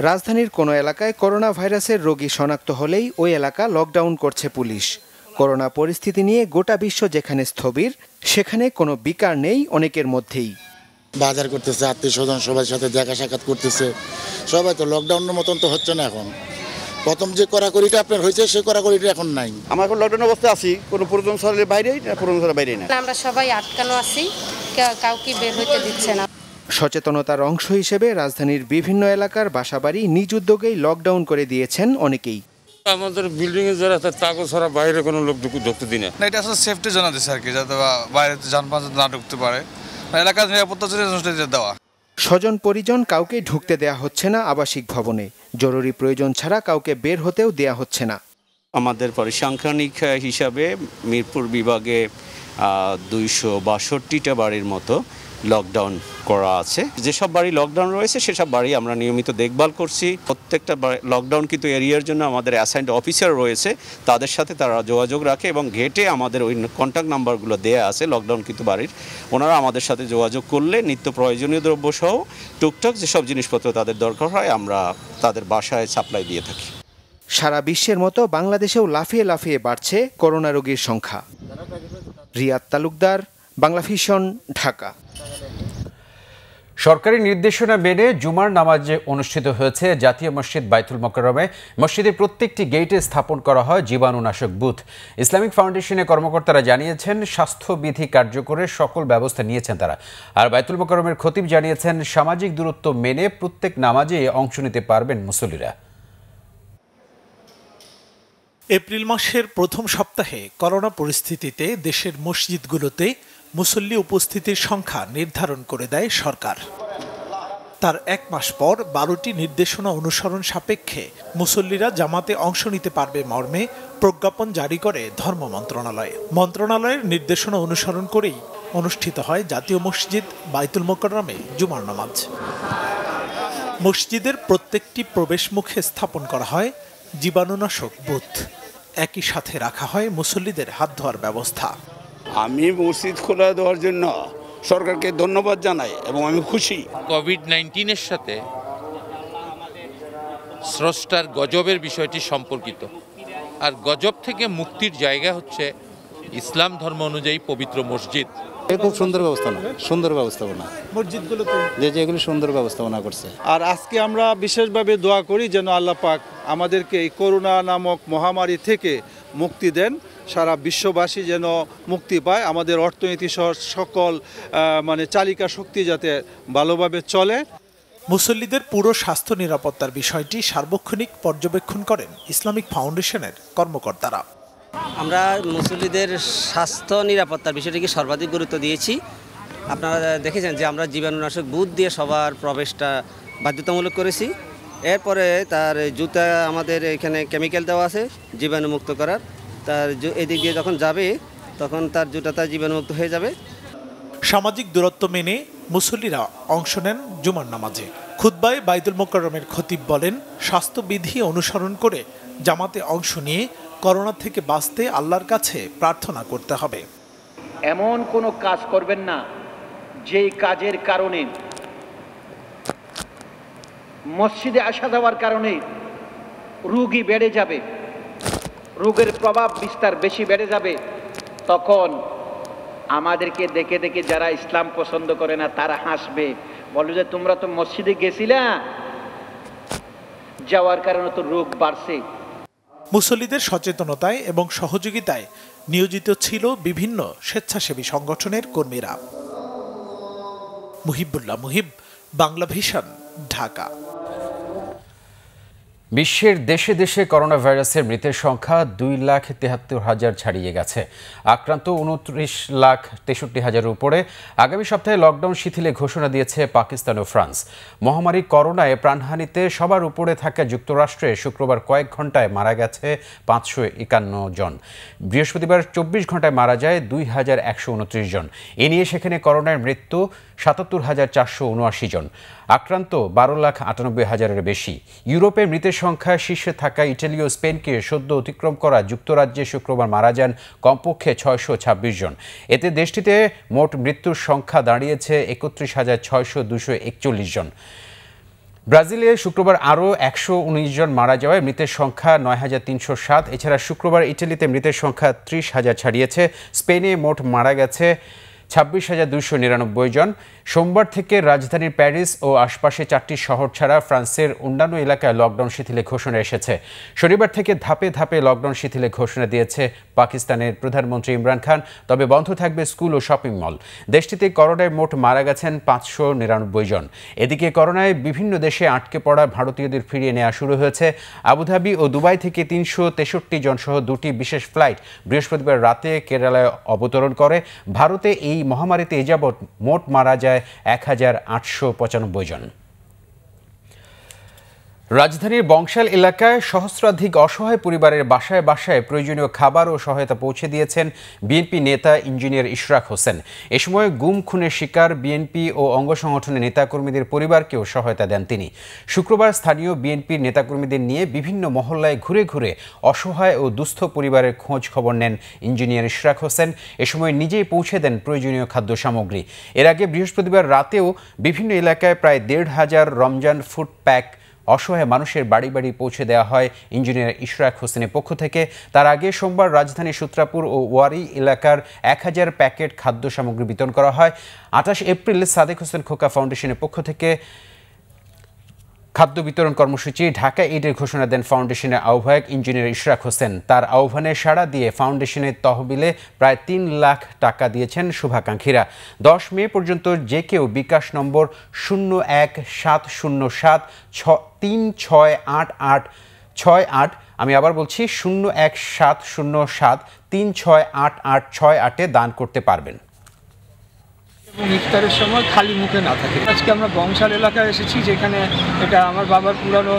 রাজধানীর কোনো এলাকায় করোনা ভাইরাসের রোগী শনাক্ত হলেই ওই এলাকা লকডাউন করছে পুলিশ। করোনা পরিস্থিতি নিয়ে গোটা বিশ্ব যেখানে স্থবির, সেখানে কোনো বিকার নেই অনেকের মধ্যেই। বাজার করতেছে, আত্মীয় স্বজন সবার সাথে দেখা সাক্ষাৎ করতেছে, সবাই তো লকডাউনের মতন তো হচ্ছে না। এখন প্রথম যে কড়াকড়িটা আপনার হয়েছে, সেই কড়াকড়িটা এখন নাই। আমরা এখন লকডাউন অবস্থা আছি, কোনো প্রয়োজন শহরের বাইরেই না প্রয়োজন শহরের বাইরেই না। আমরা সবাই আটকানো আছি, কাউকে বের হইতে দিচ্ছে না। সচেতনতার অংশ হিসেবে রাজধানীর বিভিন্ন এলাকার বাসাবাড়ি নিজ উদ্যোগেই লকডাউন করে দিয়েছেন অনেকেই। আমাদের বিল্ডিং এ যারা তাকে ছাড়া বাইরে কোনো লোক ঢুকতে দিই না। এটা আসলে সেফটি জন্য দিচ্ছে আর কি, যাতে বাইরে যানবাহন না ঢুকতে পারে, এলাকার নিরাপত্তার জন্য দেওয়া। স্বজন পরিজন কাউকে ঢুকতে দেয়া হচ্ছে না আবাসিক ভবনে। জরুরি প্রয়োজন ছাড়া কাউকে বের হতেও দেয়া হচ্ছে না। আমাদের পরিসংখ্যানিক হিসাবে মিরপুর বিভাগে 262টা বাড়ির মতো লকডাউন করা আছে। যেসব বাড়ি লকডাউন রয়েছে সেসব বাড়ি আমরা নিয়মিত দেখভাল করছি। প্রত্যেকটা লকডাউন কিন্তু এরিয়ার জন্য আমাদের অ্যাসাইন্ড অফিসার রয়েছে, তাদের সাথে তারা যোগাযোগ রাখে এবং গেটে আমাদের ওই কন্ট্যাক্ট নাম্বারগুলো দেয়া আছে লকডাউন কিন্তু বাড়ির। ওনারা আমাদের সাথে যোগাযোগ করলে নিত্য প্রয়োজনীয় দ্রব্য সহ টুকটাক যেসব জিনিসপত্র তাদের দরকার হয় আমরা তাদের বাসায় সাপ্লাই দিয়ে থাকি। সারা বিশ্বের মতো বাংলাদেশেও লাফিয়ে লাফিয়ে বাড়ছে করোনা রোগীর সংখ্যা। রিয়াদ তালুকদার, বাংলা ভিশন, ঢাকা। সরকারি নির্দেশনা মেনে জুমার নামাজ অনুষ্ঠিত হয়েছে জাতীয় মসজিদ বাইতুল মোকাররমে। মসজিদের প্রত্যেকটি গেটে স্থাপন করা হয় জীবাণুনাশক বুথ। ইসলামিক ফাউন্ডেশনের কর্মকর্তারা জানিয়েছেন, স্বাস্থ্যবিধি কার্যকরের সকল ব্যবস্থা নিয়েছেন তারা। আর বাইতুল মোকাররমের খতিব জানিয়েছেন, সামাজিক দূরত্ব মেনে প্রত্যেক নামাজে অংশ নিতে পারবেন মুসল্লিরা। এপ্রিল মাসের প্রথম সপ্তাহে করোনা পরিস্থিতিতে দেশের মসজিদগুলোতে মুসল্লি উপস্থিতির সংখ্যা নির্ধারণ করে দেয় সরকার। তার 1 মাস পর 12টি নির্দেশনা অনুসরণ সাপেক্ষে মুসল্লিরা জামাতে অংশ নিতে পারবে মর্মে প্রজ্ঞাপন জারি করে ধর্ম মন্ত্রণালয়। মন্ত্রণালয়ের নির্দেশনা অনুসরণ করেই অনুষ্ঠিত হয় জাতীয় মসজিদ বাইতুল মোকাররমে জুমার নামাজ। মসজিদের প্রত্যেকটি প্রবেশ মুখে স্থাপন করা হয় জীবাণুনাশক বুথ। একই সাথে রাখা হয় মুসল্লিদের হাত ধোয়ার ব্যবস্থা। আমি মসজিদ খোলা দেওয়ার জন্য সরকারকে ধন্যবাদ জানাই এবং আমি খুশি। কোভিড-19-এর সাথে স্রষ্টার গজবের বিষয়টি সম্পর্কিত, আর গজব থেকে মুক্তির জায়গা হচ্ছে ইসলাম ধর্ম অনুযায়ী পবিত্র মসজিদ। খুব সুন্দর ব্যবস্থাপনা, সুন্দর ব্যবস্থাপনা মসজিদগুলোতে যেগুলো সুন্দর ব্যবস্থাপনা করছে। আর আজকে আমরা বিশেষভাবে দোয়া করি যেন আল্লাহ পাক আমাদেরকে এই করোনা নামক মহামারী থেকে মুক্তি দেন, সারা বিশ্ববাসী যেন মুক্তি পায়, আমাদের অর্থনীতি সহ সকল চালিকা শক্তি যাতে ভালোভাবে চলে। মুসল্লিদের পুরো স্বাস্থ্য নিরাপত্তার বিষয়টি সার্বক্ষণিক পর্যবেক্ষণ করেন ইসলামিক ফাউন্ডেশনের কর্মকর্তারা। আমরা মুসল্লিদের স্বাস্থ্য নিরাপত্তার বিষয়টিকে সর্বাধিক গুরুত্ব দিয়েছি। আপনারা দেখেছেন যে আমরা জীবাণুনাশক বুথ দিয়ে সবার প্রবেশটা বাধ্যতামূলক করেছি। এরপরে তার জুতা আমাদের এখানে কেমিক্যাল দেওয়া আছে জীবাণুমুক্ত করার। তার এদিক দিয়ে যখন যাবে তখন তার জুতাটা জীবাণুমুক্ত হয়ে যাবে। সামাজিক দূরত্ব মেনে মুসল্লিরা অংশ নেন জুমার নামাজে। খুতবায় বাইতুল মোকাররমের খতিব বলেন, স্বাস্থ্যবিধি অনুসরণ করে জামাতে অংশ নিয়ে করোনা থেকে বাঁচতে আল্লাহর কাছে প্রার্থনা করতে হবে। এমন কোনো কাজ করবেন না যেই কাজের কারণে মসজিদে আসা যাওয়ার কারণে রোগী বেড়ে যাবে, রোগের প্রভাব বিস্তার বেশি বেড়ে যাবে। তখন আমাদেরকে দেখে দেখে যারা ইসলাম পছন্দ করে না তারা হাসবে, বলবে যে তোমরা তো মসজিদে গেছিলা, যাওয়ার কারণে তো রোগ বাড়ছে। মুসল্লিদের সচেতনতায় এবং সহযোগিতায় নিয়োজিত ছিল বিভিন্ন স্বেচ্ছাসেবী সংগঠনের কর্মীরা। মুহিবুল্লাহ মুহিব, বাংলা ভিশন, ঢাকা। বিশ্বের দেশে দেশে করোনা ভাইরাসের মৃতের সংখ্যা 2,73,000 ছাড়িয়ে গেছে। আক্রান্ত 29,63,000 উপরে। আগামী সপ্তাহে লকডাউন শিথিলে ঘোষণা দিয়েছে পাকিস্তান ও ফ্রান্স। মহামারী করোনায় প্রাণহানিতে সবার উপরে থাকা যুক্তরাষ্ট্রে শুক্রবার কয়েক ঘন্টায় মারা গেছে 551 জন। বৃহস্পতিবার 24 ঘন্টায় মারা যায় 2,129 জন। এ নিয়ে সেখানে করোনার মৃত্যু 77,479 জন। আক্রান্ত 12,98,000-এর বেশি। ইউরোপে মৃতের সংখ্যা শীর্ষে থাকা ইটালি ও স্পেনকে সদ্য অতিক্রম করা যুক্তরাজ্যে শুক্রবার মারা যান কমপক্ষে 626 জন। এতে দেশটিতে মোট মৃত্যুর সংখ্যা দাঁড়িয়েছে 31,641 জন। ব্রাজিলে শুক্রবার আরও 119 জন মারা যাওয়ায় মৃতের সংখ্যা 9,307। এছাড়া শুক্রবার ইটালিতে মৃতের সংখ্যা 30,000 ছাড়িয়েছে। স্পেনে মোট মারা গেছে 26,299 জন। সোমবার থেকে রাজধানীর প্যারিস ও আশপাশে 4টি শহর ছাড়া ফ্রান্সের অন্যান্য এলাকায় লকডাউন শিথিলে ঘোষণা এসেছে। শনিবার থেকে ধাপে ধাপে লকডাউন শিথিলে ঘোষণা দিয়েছে পাকিস্তানের প্রধানমন্ত্রী ইমরান খান। তবে বন্ধ থাকবে স্কুল ও শপিং মল। দেশটিতে করোনায় মোট মারা গেছেন 599 জন। এদিকে করোনায় বিভিন্ন দেশে আটকে পড়া ভারতীয়দের ফিরিয়ে নেওয়া শুরু হয়েছে। আবুধাবি ও দুবাই থেকে 363 জন সহ 2টি বিশেষ ফ্লাইট বৃহস্পতিবার রাতে কেরালায় অবতরণ করে। ভারতে এই মহামারীতে এযাবৎ মোট মারা যায় 1,895 জন। রাজধানীর বংশাল এলাকায় সহস্রাধিক অসহায় পরিবারের বাসায় বাসায় প্রয়োজনীয় খাবার ও সহায়তা পৌঁছে দিয়েছেন বিএনপি নেতা ইঞ্জিনিয়ার ইশরাক হোসেন। এ সময় গুম খুনের শিকার বিএনপি ও অঙ্গ সংগঠনের নেতাকর্মীদের পরিবারকেও সহায়তা দেন তিনি। শুক্রবার স্থানীয় বিএনপির নেতাকর্মীদের নিয়ে বিভিন্ন মহল্লায় ঘুরে ঘুরে অসহায় ও দুস্থ পরিবারের খোঁজ খবর নেন ইঞ্জিনিয়ার ইশরাক হোসেন। এ সময় নিজেই পৌঁছে দেন প্রয়োজনীয় খাদ্য সামগ্রী। এর আগে বৃহস্পতিবার রাতেও বিভিন্ন এলাকায় প্রায় 1,500 রমজান ফুড প্যাক অসহায় মানুষের বাড়ি বাড়ি পৌঁছে দেওয়া হয় ইঞ্জিনিয়ার ইশরাক হোসেনের পক্ষ থেকে। তার আগে সোমবার রাজধানীর সূত্রাপুর ও ওয়ারি এলাকার 1000 প্যাকেট খাদ্য সামগ্রী বিতরণ করা হয়। 28 এপ্রিল সাদেক হোসেন খোকা ফাউন্ডেশনের পক্ষ থেকে খাদ্য বিতরণ কর্মসূচি ঢাকা ঈদের ঘোষণা দেন ফাউন্ডেশনের আহ্বায়ক ইঞ্জিনিয়ার ইশরাক হোসেন। তার আহ্বানে সাড়া দিয়ে ফাউন্ডেশনের তহবিলে প্রায় 3 লাখ টাকা দিয়েছেন শুভাকাঙ্ক্ষীরা। 10 মে পর্যন্ত যে কেউ বিকাশ নম্বর 017073688868, আমি আবার বলছি 017073688868-এ দান করতে পারবেন। এবং ইফতারের সময় খালি মুখে না থাকে। আজকে আমরা বংশাল এলাকায় এসেছি, যেখানে এটা আমার বাবার পুরানো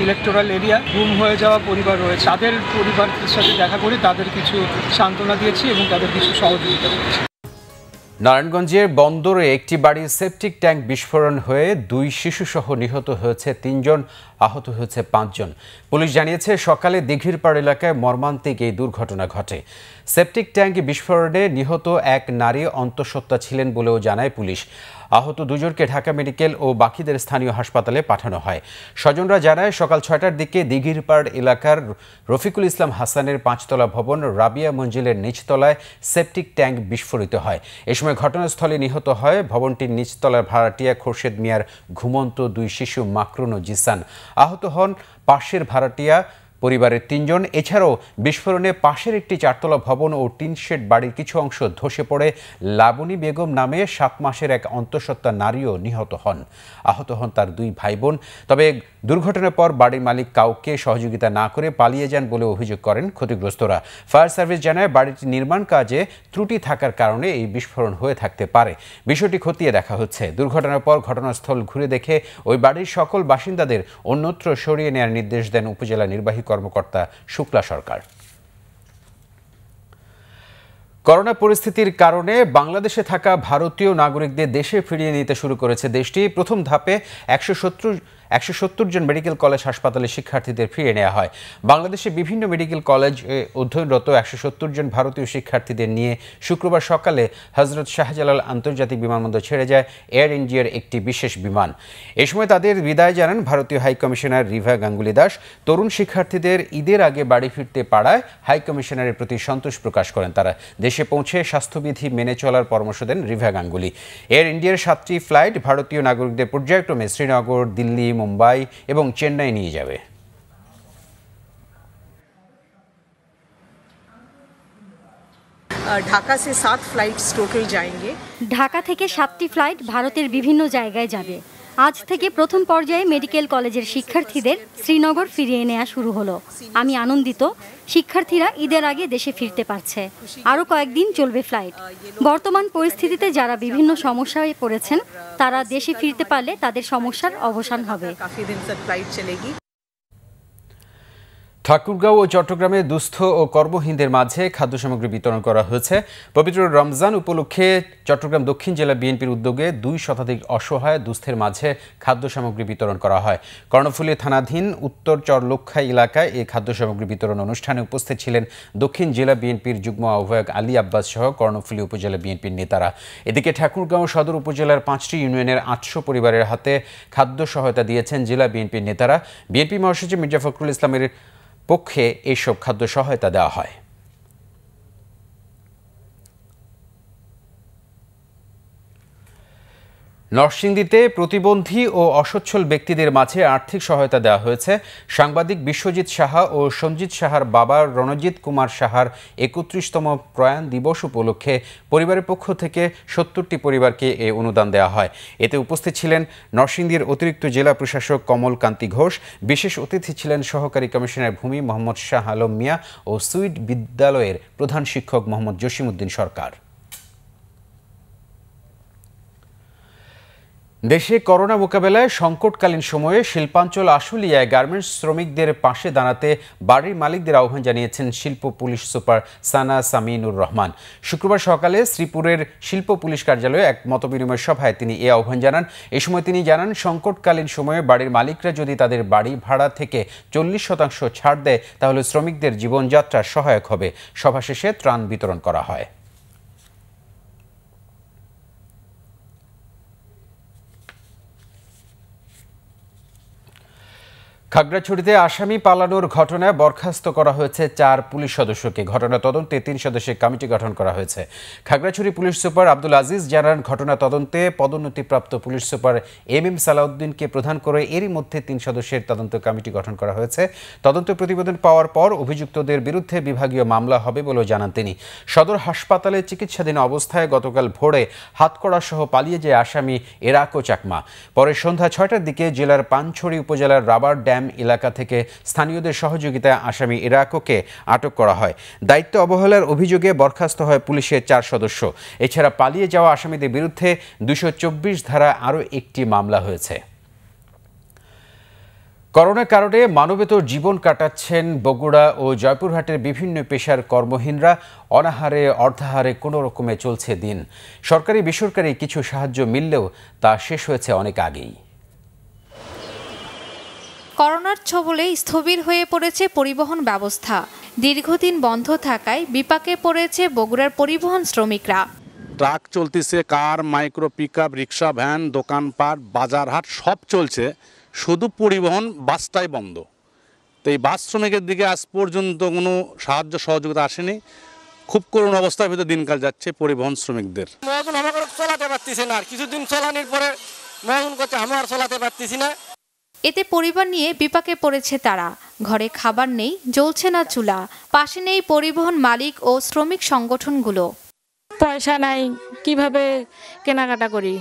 ইলেকটোরাল এরিয়া। গুম হয়ে যাওয়া পরিবার রয়েছে, তাদের পরিবারের সাথে দেখা করে তাদের কিছু সান্ত্বনা দিয়েছি এবং তাদের কিছু সহযোগিতা করেছি। নারায়ণগঞ্জের বন্দরে একটি বাড়ির সেপটিক ট্যাঙ্ক বিস্ফোরণ হয়ে 2 শিশুসহ নিহত হয়েছে 3 জন, আহত হয়েছে 5 জন। পুলিশ জানিয়েছে সকালে দিঘিরপাড় এলাকায় মর্মান্তিক এই দুর্ঘটনা ঘটে। সেপটিক ট্যাঙ্ক বিস্ফোরণে নিহত এক নারী অন্তঃসত্ত্বা ছিলেন বলেও জানায় পুলিশ। আহত 2 জনকে ঢাকা মেডিকেল ও বাকিদের স্থানীয় হাসপাতালে পাঠানো হয়। স্বজনরা জানায় সকাল 6টার দিকে দিঘিরপাড় এলাকার রফিকুল ইসলাম হাসানের 5তলা ভবন রাবিয়া মঞ্জিলের নিচতলায় সেপটিক ট্যাঙ্ক বিস্ফোরিত হয়। এ সময় ঘটনাস্থলে নিহত হয় ভবনটির নিচতলার ভাড়াটিয়া খোরশেদ মিয়ার ঘুমন্ত 2 শিশু মাকরুন ও জিসান। আহত হন পাশের ভাড়াটিয়া পরিবারের 3 জন। এছাড়াও বিস্ফোরণে পাশের একটি 4তলা ভবন ও টিন শেড বাড়ির কিছু অংশ ধসে পড়ে লাবণী বেগম নামে 7 মাসের এক অন্তঃসত্ত্বা নারীও নিহত হন। আহত হন তার 2 ভাই বোন। তবে দুর্ঘটনার পর বাড়ির মালিক কাউকে সহযোগিতা না করে পালিয়ে যান বলে অভিযোগ করেন ক্ষতিগ্রস্তরা। ফায়ার সার্ভিস জানায় বাড়িটির নির্মাণ কাজে ত্রুটি থাকার কারণে এই বিস্ফোরণ হয়ে থাকতে পারে। বিষয়টি খতিয়ে দেখা হচ্ছে। দুর্ঘটনার পর ঘটনাস্থল ঘুরে দেখে ওই বাড়ির সকল বাসিন্দাদের অন্যত্র সরিয়ে নেওয়ার নির্দেশ দেন উপজেলা নির্বাহী কর্মকর্তা শুক্লা সরকার। করোনা পরিস্থিতির কারণে বাংলাদেশে থাকা ভারতীয় নাগরিকদের দেশে ফিরিয়ে নিতে শুরু করেছে দেশটি। প্রথম ধাপে 170 জন মেডিকেল কলেজ হাসপাতালে শিক্ষার্থীদের ফিরিয়ে নেওয়া হয়। বাংলাদেশে বিভিন্ন মেডিকেল কলেজে অধ্যয়নরত 170 জন ভারতীয় শিক্ষার্থীদের নিয়ে শুক্রবার সকালে হজরত শাহজালাল আন্তর্জাতিক বিমানবন্দর ছেড়ে যায় এয়ার ইন্ডিয়ার একটি বিশেষ বিমান। এ সময় তাদের বিদায় জানান ভারতীয় হাইকমিশনার রিভা গাঙ্গুলি দাস। তরুণ শিক্ষার্থীদের ঈদের আগে বাড়ি ফিরতে পারায় হাইকমিশনারের প্রতি সন্তোষ প্রকাশ করেন তারা। দেশে পৌঁছে স্বাস্থ্যবিধি মেনে চলার পরামর্শ দেন রিভা গাঙ্গুলি। এয়ার ইন্ডিয়ার 7টি ফ্লাইট ভারতীয় নাগরিকদের পর্যায়ক্রমে শ্রীনগর, দিল্লি, মুম্বাই এবং চেন্নাই নিয়ে যাবে। ঢাকা से 7 फ्लाइट्स टोटल जाएंगे। ঢাকা থেকে 7টি ফ্লাইট ভারতের বিভিন্ন জায়গায় যাবে। আজ থেকে প্রথম পর্যায়ে মেডিকেল কলেজের শিক্ষার্থীদের শ্রীনগর ফিরিয়ে নেওয়া শুরু হলো। আমি আনন্দিত, শিক্ষার্থীরা ঈদের আগে দেশে ফিরতে পারছে। আরও কয়েকদিন চলবে ফ্লাইট। বর্তমান পরিস্থিতিতে যারা বিভিন্ন সমস্যায় পড়েছেন তারা দেশে ফিরতে পারলে তাদের সমস্যার অবসান হবে। ঠাকুরগাঁও ও চট্টগ্রামে দুস্থ ও কর্মহীনদের মাঝে খাদ্য সামগ্রী বিতরণ করা হয়েছে। পবিত্র রমজান উপলক্ষে চট্টগ্রাম দক্ষিণ জেলা বিএনপির উদ্যোগে 2 শতাধিক অসহায় দুস্থের মাঝে খাদ্য সামগ্রী বিতরণ করা হয়। কর্ণফুলী থানাধীন উত্তর চরলক্ষা এলাকায় এই খাদ্য সামগ্রী বিতরণ অনুষ্ঠানে উপস্থিত ছিলেন দক্ষিণ জেলা বিএনপির যুগ্ম আহ্বায়ক আলী আব্বাস সহ কর্ণফুলী উপজেলা বিএনপির নেতারা। এদিকে ঠাকুরগাঁও সদর উপজেলার 5টি ইউনিয়নের 800 পরিবারের হাতে খাদ্য সহায়তা দিয়েছেন জেলা বিএনপির নেতারা। বিএনপি মহাসচিব মির্জা ফখরুল ইসলামের পক্ষে এইসব খাদ্য সহায়তা দেওয়া হয়। নরসিংদীতে প্রতিবন্ধী ও অসচ্ছল ব্যক্তিদের মাঝে আর্থিক সহায়তা দেওয়া হয়েছে। সাংবাদিক বিশ্বজিৎ সাহা ও সঞ্জিত সাহার বাবা রণজিৎ কুমার সাহার 31তম প্রয়াণ দিবস উপলক্ষে পরিবারের পক্ষ থেকে 70টি পরিবারকে এ অনুদান দেওয়া হয়। এতে উপস্থিত ছিলেন নরসিংদীর অতিরিক্ত জেলা প্রশাসক কমল কান্তি ঘোষ। বিশেষ অতিথি ছিলেন সহকারী কমিশনার ভূমি মোহাম্মদ শাহ আলম মিয়া ও সুইড বিদ্যালয়ের প্রধান শিক্ষক মোহাম্মদ জসিমউদ্দিন সরকার। দেশে করোনা মোকাবেলায় সংকটকালীন সময়ে শিল্পাঞ্চল আশুলিয়ায় গার্মেন্টস শ্রমিকদের পাশে দাঁড়াতে বাড়ির মালিকদের আহ্বান জানিয়েছেন শিল্প পুলিশ সুপার সানা সামিনুর রহমান। শুক্রবার সকালে শ্রীপুরের শিল্প পুলিশ কার্যালয়ে এক মতবিনিময় সভায় তিনি এ আহ্বান জানান। এ সময় তিনি জানান, সংকটকালীন সময়ে বাড়ির মালিকরা যদি তাদের বাড়ি ভাড়া থেকে 40% ছাড় দেয় তাহলে শ্রমিকদের জীবনযাত্রা সহায়ক হবে। সভা শেষে ত্রাণ বিতরণ করা হয়। খাগড়াছড়িতে আসামি পালানোর ঘটনায় বরখাস্ত করা হয়েছে 4 পুলিশ সদস্যকে। ঘটনা তদন্তে 3 সদস্যের কমিটি গঠন করা হয়েছে। খাগড়াছড়ি পুলিশ সুপার আব্দুল আজিজ জানান, ঘটনা তদন্তে পদোন্নতিপ্রাপ্ত পুলিশ সুপার এমএম সালাউদ্দিনকে প্রধান করে এরই মধ্যে 3 সদস্যের তদন্ত কমিটি গঠন করা হয়েছে। তদন্ত প্রতিবেদন পাওয়ার পর অভিযুক্তদের বিরুদ্ধে বিভাগীয় মামলা হবে বলেও জানান তিনি। সদর হাসপাতালে চিকিৎসাধীন অবস্থায় গতকাল ভোরে হাতকড়া সহ পালিয়ে যায় আসামি এরাকো চাকমা। পরে সন্ধ্যা 6টার দিকে জেলার পানছড়ি উপজেলার রাবার ড্যাম ড্যাম এলাকা থেকে স্থানীয়দের সহযোগিতায় আসামি ইরাকোকে আটক করা হয়। দায়িত্ব অবহেলার অভিযোগে বরখাস্ত হয় পুলিশের 4 সদস্য। এছাড়া পালিয়ে যাওয়া আসামিদের বিরুদ্ধে 224 ধারা আরও একটি মামলা হয়েছে। করোনার কারণে মানবেতর জীবন কাটাচ্ছেন বগুড়া ও জয়পুরহাটের বিভিন্ন পেশার কর্মহীনরা। অনাহারে অর্ধাহারে কোনো রকমে চলছে দিন। সরকারি বেসরকারি কিছু সাহায্য মিললেও তা শেষ হয়েছে অনেক আগেই। করোনার ছবলে স্থবির হয়ে পড়েছে পরিবহন ব্যবস্থা। দীর্ঘদিন বন্ধ থাকায় বিপাকে পড়েছে বগুড়ার পরিবহন শ্রমিকরা। ট্রাক চলতেছে, কার, মাইক্রো পিকআপ, রিক্সা, ভ্যান, দোকানপাট, বাজারহাট সব চলছে, শুধু পরিবহন বাসটাই বন্ধ। তো এই বাস শ্রমিকের দিকে আজ পর্যন্ত কোনো সাহায্য সহযোগিতা আসেনি। খুব করুণ অবস্থার ভিতরে দিনকাল যাচ্ছে পরিবহন শ্রমিকদের। চলাতে পারতেছি না, কিছুদিন চলানোর পরে মহন করছে আমি আর চলাতে পারতেছি না। এতে পরিবার নিয়ে বিপাকে পড়েছে তারা। ঘরে খাবার নেই, জ্বলছে না চুলা, পাশে নেই পরিবহন মালিক ও শ্রমিক সংগঠনগুলো। পয়সা নাই, কিভাবে কেনাকাটা করি?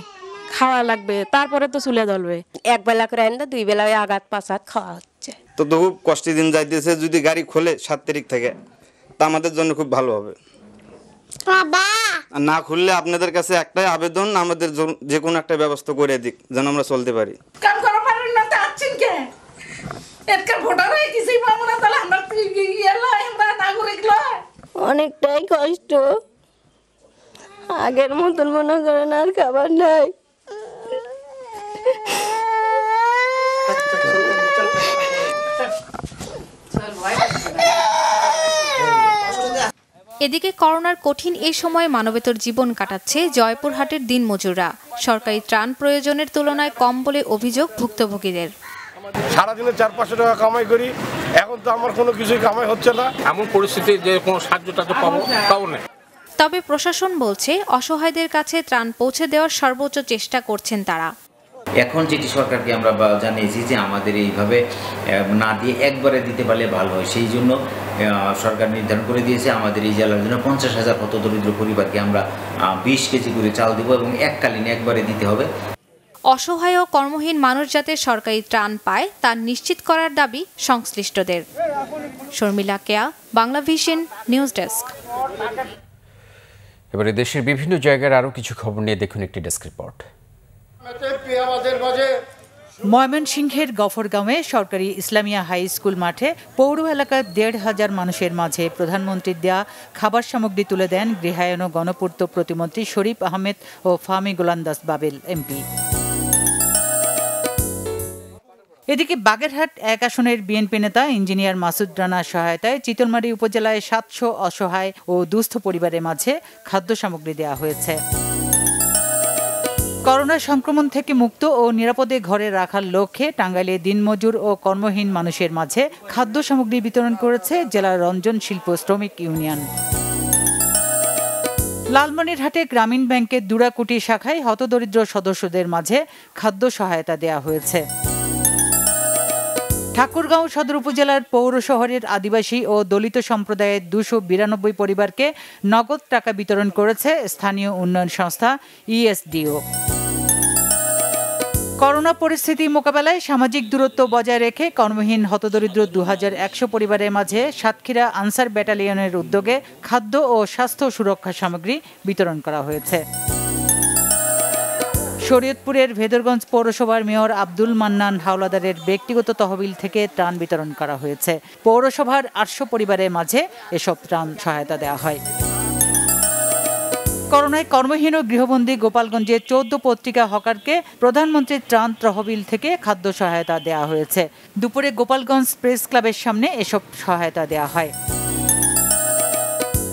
খাওয়া লাগবে, তারপরে তো চুলে জ্বলবে। এক বেলা করে আনলে 2 বেলা আঘাত পাসাত খাওয়া হচ্ছে। তো খুব কষ্টের দিন যাইতেছে। যদি গাড়ি খোলে 7 তারিখ থেকে, তা আমাদের জন্য খুব ভালো হবে। না খুললে আপনাদের কাছে একটাই আবেদন, আমাদের যে কোনো একটা ব্যবস্থা করে দিক, যেন আমরা চলতে পারি। কাম করা পারেন না তা আছেন কে? এতকার ভোটার হয়ে কিছুই পাবো না, তাহলে আমরা আমরা নাগরিক লয়। অনেকটাই কষ্ট। আগের মতন মনে করেন আর খাবার নাই। এদিকে করোনার কঠিন এই সময়ে মানবেতর জীবন কাটাচ্ছে জয়পুরহাটের দিনমজুররা। সরকারি ত্রাণ প্রয়োজনের তুলনায় কম বলে অভিযোগ ভুক্তভোগীদের। সারাদিনে 400-500 টাকা কামাই করি, এখন তো আমার কোনো কিছুই কামাই হচ্ছে না। এমন পরিস্থিতি যে কোনো সাহায্যটা তো পাবো না। তবে প্রশাসন বলছে অসহায়দের কাছে ত্রাণ পৌঁছে দেওয়ার সর্বোচ্চ চেষ্টা করছেন তারা। এখন যেটি সরকারকে আমরা জানিয়েছি যে আমাদের এইভাবে না দিয়ে একবারে দিতে পারলে ভালো হয়, সেই জন্য সরকার নির্ধারণ করে দিয়েছে আমাদের এই জেলার জন্য 50,000 হতদরিদ্র পরিবারকে আমরা 20 কেজি করে চাল দেব এবং এককালীন একবারে দিতে হবে। অসহায় ও কর্মহীন মানুষ যাতে সরকারি ত্রাণ পায় তা নিশ্চিত করার দাবি সংশ্লিষ্টদের। শর্মিলা কেয়া, বাংলা ভিশন, নিউজ ডেস্ক। এবারে দেশের বিভিন্ন জায়গার আরও কিছু খবর নিয়ে দেখুন একটি ডেস্ক রিপোর্ট। ময়মনসিংহের গফরগাঁওয়ে সরকারি ইসলামিয়া হাই স্কুল মাঠে পৌর এলাকার 1,500 মানুষের মাঝে প্রধানমন্ত্রীর দেয়া খাবার সামগ্রী তুলে দেন গৃহায়ন ও গণপূর্ত প্রতিমন্ত্রী শরীফ আহমেদ ও ফাহমি গোলান্দাস বাবেল এমপি। এদিকে বাগেরহাট 1 আসনের বিএনপি নেতা ইঞ্জিনিয়ার মাসুদ রানার সহায়তায় চিতলমারী উপজেলায় 700 অসহায় ও দুস্থ পরিবারের মাঝে খাদ্য সামগ্রী দেওয়া হয়েছে। করোনা সংক্রমণ থেকে মুক্ত ও নিরাপদে ঘরে রাখার লক্ষ্যে টাঙ্গাইলে দিনমজুর ও কর্মহীন মানুষের মাঝে খাদ্য সামগ্রী বিতরণ করেছে জেলার রঞ্জন শিল্প শ্রমিক ইউনিয়ন। লালমনিরহাটে গ্রামীণ ব্যাংকের দুরাকুটি শাখায় হতদরিদ্র সদস্যদের মাঝে খাদ্য সহায়তা দেওয়া হয়েছে। ঠাকুরগাঁও সদর উপজেলার পৌর শহরের আদিবাসী ও দলিত সম্প্রদায়ের 292 পরিবারকে নগদ টাকা বিতরণ করেছে স্থানীয় উন্নয়ন সংস্থা ইএসডিও। করোনা পরিস্থিতি মোকাবেলায় সামাজিক দূরত্ব বজায় রেখে কর্মহীন হতদরিদ্র 2100 পরিবারের মাঝে সাতক্ষীরা আনসার ব্যাটালিয়নের উদ্যোগে খাদ্য ও স্বাস্থ্য সুরক্ষা সামগ্রী বিতরণ করা হয়েছে। শরীয়তপুরের ভেদরগঞ্জ পৌরসভার মেয়র আব্দুল মান্নান হাওলাদারের ব্যক্তিগত তহবিল থেকে ত্রাণ বিতরণ করা হয়েছে। পৌরসভার 800 পরিবারের মাঝে এসব ত্রাণ সহায়তা দেওয়া হয়। করোনায় কর্মহীন ও গৃহবন্দী গোপালগঞ্জের 14 পত্রিকা হকারকে প্রধানমন্ত্রীর ত্রাণ তহবিল থেকে খাদ্য সহায়তা দেওয়া হয়েছে। দুপুরে গোপালগঞ্জ প্রেস ক্লাবের সামনে এসব সহায়তা দেওয়া হয়।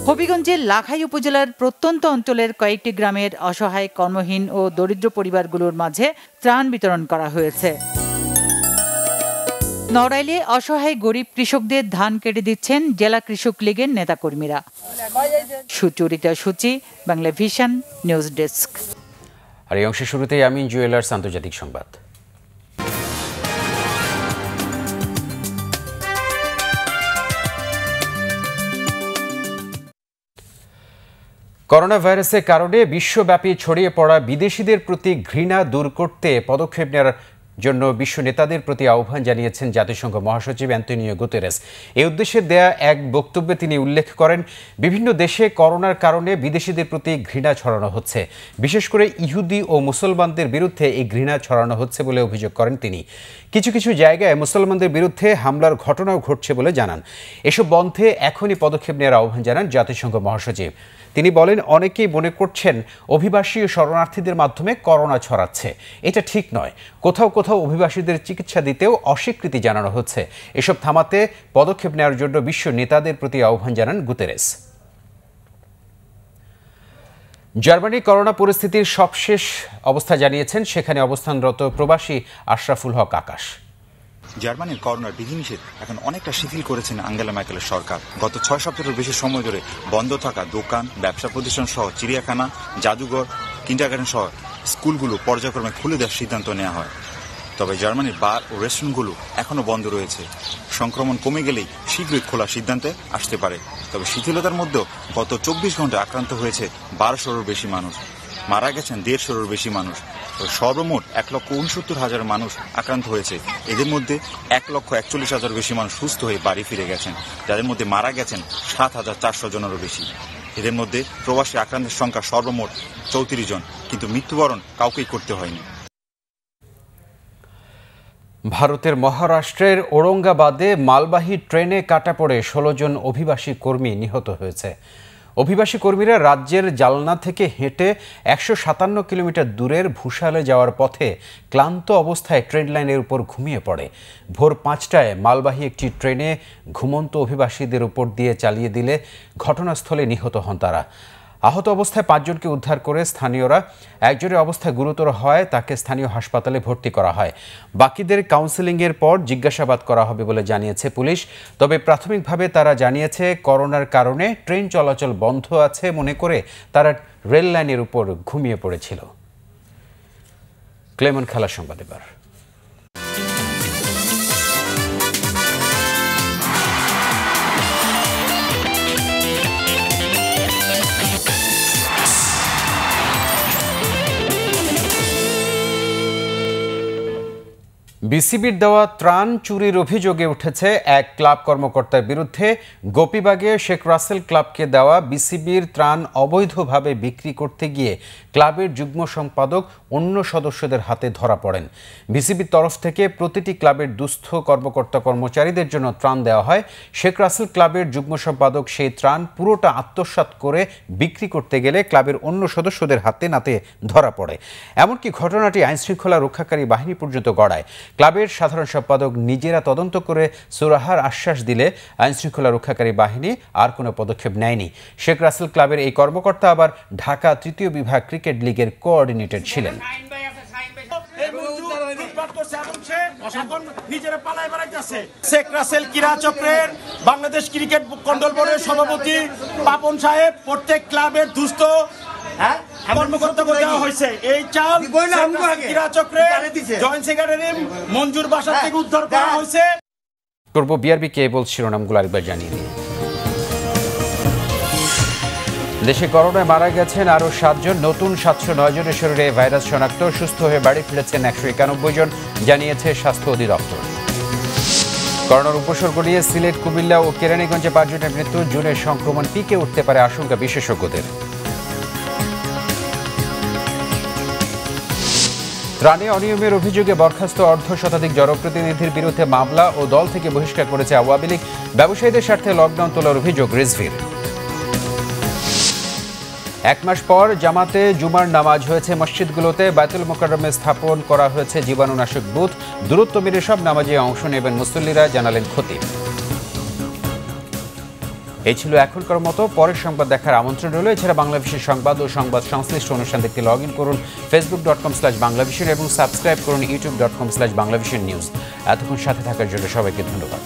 হবিগঞ্জের লাখাই উপজেলার প্রত্যন্ত অঞ্চলের কয়েকটি গ্রামের অসহায় কর্মহীন ও দরিদ্র পরিবারগুলোর মাঝে ত্রাণ বিতরণ করা হয়েছে। নড়াইলে অসহায় গরিব কৃষকদের ধান কেটে দিচ্ছেন জেলা কৃষক লীগের নেতাকর্মীরা। সুচরিতা সূচি, বাংলা ভিশন, নিউজ ডেস্ক। আর এই অংশের শুরুতেই আমিন জুয়েলার্স আন্তর্জাতিক সংবাদ। করোনা ভাইরাসের কারণে বিশ্বব্যাপী ছড়িয়ে পড়া বিদেশিদের প্রতি ঘৃণা দূর করতে পদক্ষেপ নেওয়ার জন্য বিশ্ব নেতাদের প্রতি আহ্বান জানিয়েছেন জাতিসংঘ মহাসচিব অ্যান্তোনিও গুতেরেস। এই উদ্দেশ্যে দেয়া এক বক্তব্যে তিনি উল্লেখ করেন, বিভিন্ন দেশে করোনার কারণে বিদেশিদের প্রতি ঘৃণা ছড়ানো হচ্ছে, বিশেষ করে ইহুদি ও মুসলমানদের বিরুদ্ধে এই ঘৃণা ছড়ানো হচ্ছে বলে অভিযোগ করেন তিনি। কিছু কিছু জায়গায় মুসলমানদের বিরুদ্ধে হামলার ঘটনাও ঘটছে বলে জানান। এসব বন্ধে এখনই পদক্ষেপ নেওয়ার আহ্বান জানান জাতিসংঘ মহাসচিব। তিনি বলেন, অনেকেই মনে করছেন অভিবাসী ও শরণার্থীদের মাধ্যমে করোনা ছড়াচ্ছে। এটা ঠিক নয়। কোথাও কোথাও অভিবাসীদের চিকিৎসা দিতেও অস্বীকৃতি জানানো হচ্ছে। এসব থামাতে পদক্ষেপ নেওয়ার জন্য বিশ্ব নেতাদের প্রতি আহ্বান জানান গুতেরেস। জার্মানি করোনা পরিস্থিতির সবশেষ অবস্থা জানিয়েছেন সেখানে অবস্থানরত প্রবাসী আশরাফুল হক আকাশ। জার্মানির করোনার বিধিনিষেধ এখন অনেকটা শিথিল করেছেন আঙ্গেলা ম্যার্কেলের সরকার। গত 6 সপ্তাহের বেশি সময় ধরে বন্ধ থাকা দোকান, ব্যবসা প্রতিষ্ঠান সহ চিড়িয়াখানা, জাদুঘর, কিন্ডারগার্টেন সহ স্কুলগুলো পর্যায়ক্রমে খুলে দেওয়ার সিদ্ধান্ত নেওয়া হয়। তবে জার্মানির বার ও রেস্টুরেন্টগুলো এখনও বন্ধ রয়েছে। সংক্রমণ কমে গেলেই শীঘ্রই খোলার সিদ্ধান্তে আসতে পারে। তবে শিথিলতার মধ্যেও গত 24 ঘন্টায় আক্রান্ত হয়েছে 1200-এরও বেশি মানুষ, মারা গেছেন 150-এরও বেশি মানুষ। সর্বমোট 1,69,000 মানুষ আক্রান্ত হয়েছে। এদের মধ্যে 1,41,000 বেশি মানুষ সুস্থ হয়ে বাড়ি ফিরে গেছেন, যাদের মধ্যে মারা গেছেন 7,400 জনেরও বেশি। এদের মধ্যে প্রবাসী আক্রান্তের সংখ্যা সর্বমোট 34 জন, কিন্তু মৃত্যুবরণ কাউকেই করতে হয়নি। ভারতের মহারাষ্ট্রের ঔরঙ্গাবাদে মালবাহী ট্রেনে কাটা পড়ে 16 জন অভিবাসী কর্মী নিহত হয়েছে। অভিবাসী কর্মীরা রাজ্যের জালনা থেকে হেঁটে 157 কিলোমিটার দূরের ভুসালে যাওয়ার পথে ক্লান্ত অবস্থায় ট্রেন লাইনের উপর ঘুমিয়ে পড়ে। ভোর 5টায় মালবাহী একটি ট্রেনে ঘুমন্ত অভিবাসীদের উপর দিয়ে চালিয়ে দিলে ঘটনাস্থলে নিহত হন তারা। আহত অবস্থায় 5 জনকে উদ্ধার করে স্থানীয়রা। একজনের অবস্থা গুরুতর হয়, তাকে স্থানীয় হাসপাতালে ভর্তি করা হয়। বাকিদের কাউন্সেলিংয়ের পর জিজ্ঞাসাবাদ করা হবে বলে জানিয়েছে পুলিশ। তবে প্রাথমিকভাবে তারা জানিয়েছে করোনার কারণে ট্রেন চলাচল বন্ধ আছে মনে করে তারা রেল লাইনের উপর ঘুমিয়ে পড়েছিল। ক্লেমন খেলার সংবাদ এবার। বিসিবির দেওয়া ত্রাণ চুরির অভিযোগে উঠেছে এক ক্লাব কর্মকর্তার বিরুদ্ধে। গোপীবাগে শেখ রাসেল ক্লাবকে দেওয়া বিসিবির ত্রাণ অবৈধভাবে বিক্রি করতে গিয়ে ক্লাবের যুগ্ম সম্পাদক অন্য সদস্যদের হাতে ধরা পড়েন। বিসিবির তরফ থেকে প্রতিটি ক্লাবের দুস্থ কর্মকর্তা কর্মচারীদের জন্য ত্রাণ দেওয়া হয়। শেখ রাসেল ক্লাবের যুগ্ম সম্পাদক সেই ত্রাণ পুরোটা আত্মসাৎ করে বিক্রি করতে গেলে ক্লাবের অন্য সদস্যদের হাতে নাতে ধরা পড়ে। এমনকি ঘটনাটি আইনশৃঙ্খলা রক্ষাকারী বাহিনী পর্যন্ত গড়ায়। ক্লাবের সাধারণ সম্পাদক নিজেরা তদন্ত করে সুরাহার আশ্বাস দিলে আইনশৃঙ্খলা রক্ষাকারী বাহিনী আর কোনো পদক্ষেপ নেয়নি। শেখ রাসেল ক্লাবের এই কর্মকর্তা আবার ঢাকা 3য় বিভাগ ক্রিকেট লিগের কোঅর্ডিনেটর ছিলেন। শেখ রাসেল ক্রীড়া চক্রের বাংলাদেশ ক্রিকেট কন্ট্রোল বোর্ডের সভাপতি পাপন সাহেব প্রত্যেক ক্লাবের দুস্থ কর্মকর্তাকে দেওয়া হয়েছে। এই চাল ক্রীড়া চক্রের জয়েন্ট সেক্রেটারি মঞ্জুর বাসা থেকে উদ্ধার করা হয়েছে। করব বিআরবি কেবল শিরোনামগুলো আরেকবার জানিয়ে দিই। দেশে করোনায় মারা গেছেন আরও 7 জন। নতুন 709 জনের শরীরে ভাইরাস শনাক্ত। সুস্থ হয়ে বাড়ি ফিরেছেন 191 জন, জানিয়েছে স্বাস্থ্য অধিদপ্তর। করোনার উপসর্গ নিয়ে সিলেট, কুমিল্লা ও কেরানীগঞ্জে 5 জনের মৃত্যু। জুনে সংক্রমণ পিকে উঠতে পারে আশঙ্কা বিশেষজ্ঞদের। ত্রাণে অনিয়মের অভিযোগে বরখাস্ত অর্ধশতাধিক জনপ্রতিনিধির বিরুদ্ধে মামলা ও দল থেকে বহিষ্কার করেছে আওয়ামী লীগ। ব্যবসায়ীদের স্বার্থে লকডাউন তোলার অভিযোগ রিজভির। 1 মাস পর জামাতে জুমার নামাজ হয়েছে মসজিদগুলোতে। বায়তুল মোকাররমে স্থাপন করা হয়েছে জীবাণুনাশক বুথ। দূরত্ব মেনে সব নামাজে অংশ নেবেন মুসল্লিরা, জানালেন খতিব। এই ছিল এখনকার মতো। পরের সংবাদ দেখার আমন্ত্রণ রইল। এছাড়া বাংলাভিশন সংবাদ ও সংবাদ সংশ্লিষ্ট অনুষ্ঠান দেখতে লগ ইন করুন facebook.com/বাংলাভিশন এবং সাবস্ক্রাইব করুন youtube.com/বাংলাভিশন নিউজ। এতক্ষণ সাথে থাকার জন্য সবাইকে ধন্যবাদ।